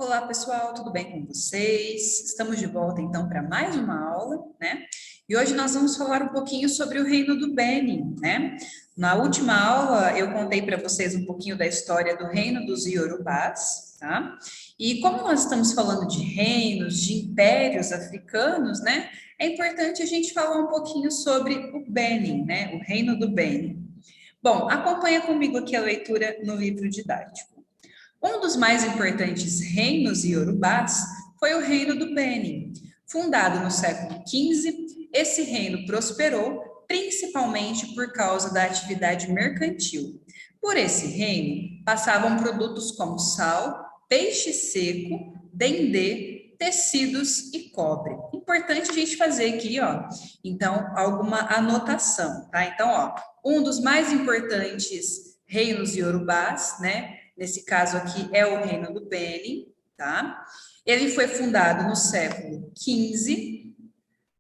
Olá, pessoal, tudo bem com vocês? Estamos de volta, então, para mais uma aula, né? E hoje nós vamos falar um pouquinho sobre o Reino do Benin, né? Na última aula, eu contei para vocês um pouquinho da história do Reino dos Iorubás, tá? E como nós estamos falando de reinos, de impérios africanos, né? É importante a gente falar um pouquinho sobre o Benin, né? O Reino do Benin. Bom, acompanha comigo aqui a leitura no livro didático. Um dos mais importantes reinos iorubás foi o Reino do Benin. Fundado no século XV, esse reino prosperou principalmente por causa da atividade mercantil. Por esse reino passavam produtos como sal, peixe seco, dendê, tecidos e cobre. Importante a gente fazer aqui, ó. Então, alguma anotação, tá? Então, ó, um dos mais importantes reinos iorubás, né? Nesse caso aqui é o Reino do Benin, tá? Ele foi fundado no século XV,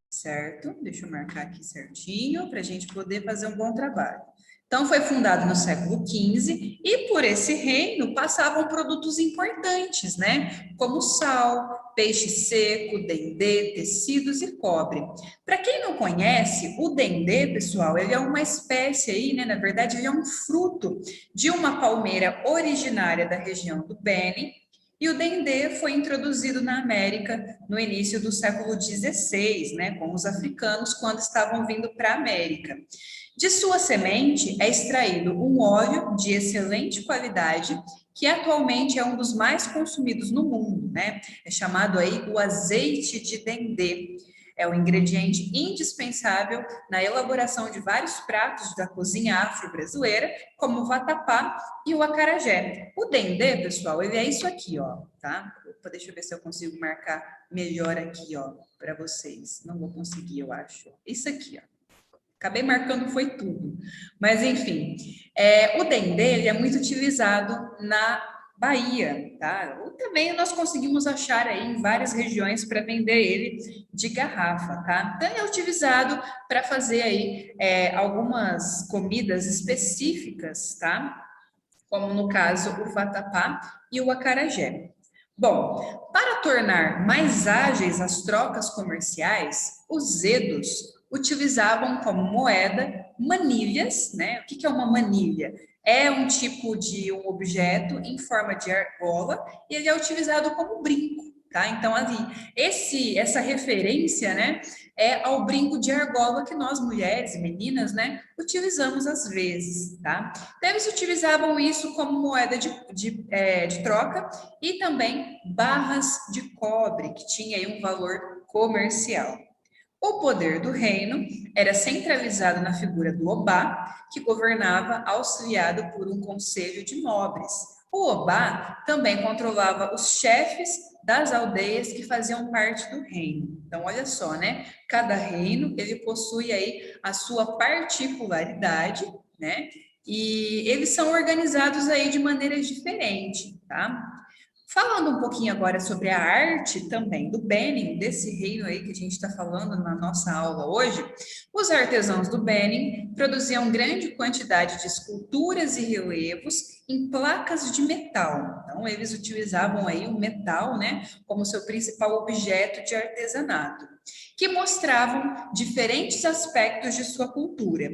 certo? Deixa eu marcar aqui certinho para a gente poder fazer um bom trabalho. Então, foi fundado no século XV e por esse reino passavam produtos importantes, né? Como sal, peixe seco, dendê, tecidos e cobre. Para quem não conhece, o dendê, pessoal, ele é uma espécie aí, né? Na verdade, ele é um fruto de uma palmeira originária da região do Benin, e o dendê foi introduzido na América no início do século XVI, né, com os africanos, quando estavam vindo para a América. De sua semente é extraído um óleo de excelente qualidade, que atualmente é um dos mais consumidos no mundo, né? É chamado aí o azeite de dendê. É um ingrediente indispensável na elaboração de vários pratos da cozinha afro-brasileira, como o vatapá e o acarajé. O dendê, pessoal, ele é isso aqui, ó, tá? Opa, deixa eu ver se eu consigo marcar melhor aqui, ó, para vocês. Não vou conseguir, eu acho. Isso aqui, ó. Acabei marcando foi tudo. Mas, enfim, o dendê ele é muito utilizado na Bahia, tá? Ou também nós conseguimos achar aí em várias regiões para vender ele de garrafa, tá? Então, ele é utilizado para fazer aí algumas comidas específicas, tá? Como no caso o vatapá e o acarajé. Bom, para tornar mais ágeis as trocas comerciais, os edos utilizavam como moeda manilhas, né? O que é uma manilha? É um tipo de um objeto em forma de argola e ele é utilizado como brinco, tá? Então, ali, essa referência, né, é ao brinco de argola que nós mulheres, meninas, né, utilizamos às vezes, tá? Então, eles utilizavam isso como moeda de troca e também barras de cobre, que tinha aí um valor comercial. O poder do reino era centralizado na figura do Obá, que governava auxiliado por um conselho de nobres. O Obá também controlava os chefes das aldeias que faziam parte do reino. Então, olha só, né? Cada reino, ele possui aí a sua particularidade, né? E eles são organizados aí de maneira diferente, tá? Falando um pouquinho agora sobre a arte também do Benin, desse reino aí que a gente está falando na nossa aula hoje, os artesãos do Benin produziam grande quantidade de esculturas e relevos em placas de metal. Então, eles utilizavam aí o metal, né, como seu principal objeto de artesanato, que mostravam diferentes aspectos de sua cultura.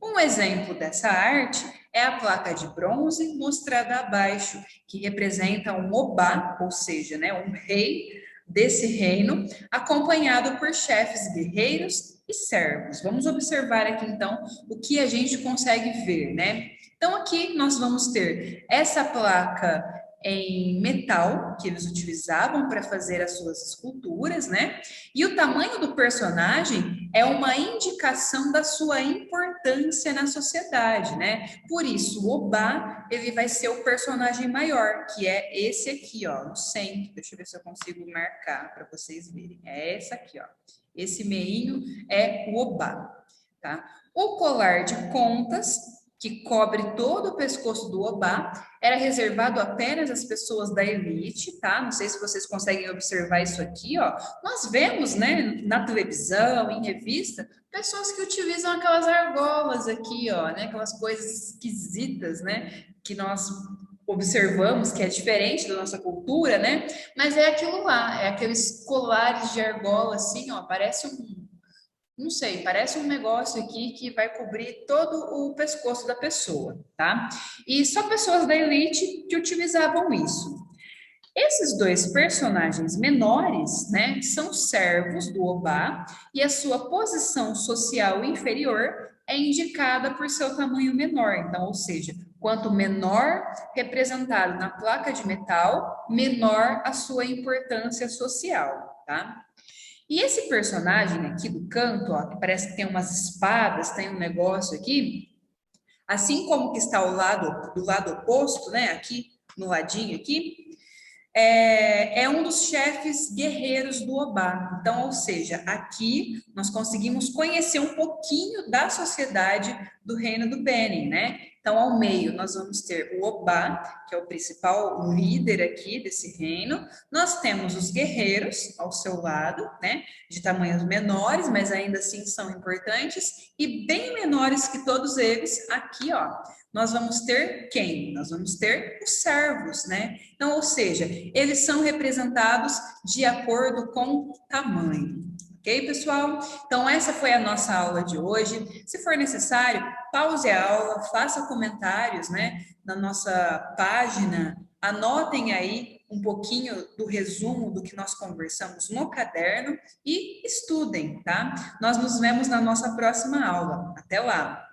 Um exemplo dessa arte é a placa de bronze mostrada abaixo, que representa um obá, ou seja, né, um rei desse reino, acompanhado por chefes guerreiros e servos. Vamos observar aqui então o que a gente consegue ver, né? Então aqui nós vamos ter essa placa em metal que eles utilizavam para fazer as suas esculturas, né? E o tamanho do personagem é uma indicação da sua importância na sociedade, né? Por isso, o Obá, ele vai ser o personagem maior, que é esse aqui, ó, no centro. Deixa eu ver se eu consigo marcar para vocês verem. É essa aqui, ó. Esse meinho é o Obá, tá? O colar de contas, que cobre todo o pescoço do Obá, era reservado apenas às pessoas da elite, tá? Não sei se vocês conseguem observar isso aqui, ó. Nós vemos, né, na televisão, em revista, pessoas que utilizam aquelas argolas aqui, ó, né? Aquelas coisas esquisitas, né? Que nós observamos que é diferente da nossa cultura, né? Mas é aquilo lá, é aqueles colares de argola assim, ó, parece não sei, parece um negócio aqui que vai cobrir todo o pescoço da pessoa, tá? E só pessoas da elite que utilizavam isso. Esses dois personagens menores, né, são servos do Obá e a sua posição social inferior é indicada por seu tamanho menor. Então, ou seja, quanto menor representado na placa de metal, menor a sua importância social, tá? E esse personagem aqui do canto, ó, que parece que tem umas espadas, tem um negócio aqui, assim como que está ao lado do lado oposto, né, aqui no ladinho aqui, é um dos chefes guerreiros do Obá. Então, ou seja, aqui nós conseguimos conhecer um pouquinho da sociedade do reino do Benin, né? Então, ao meio, nós vamos ter o Obá, que é o principal líder aqui desse reino. Nós temos os guerreiros ao seu lado, né? De tamanhos menores, mas ainda assim são importantes, e bem menores que todos eles, aqui, ó. Nós vamos ter quem? Nós vamos ter os servos, né? Então, ou seja, eles são representados de acordo com o tamanho. Ok, pessoal? Então, essa foi a nossa aula de hoje. Se for necessário, pause a aula, faça comentários, né, na nossa página, anotem aí um pouquinho do resumo do que nós conversamos no caderno e estudem, tá? Nós nos vemos na nossa próxima aula. Até lá!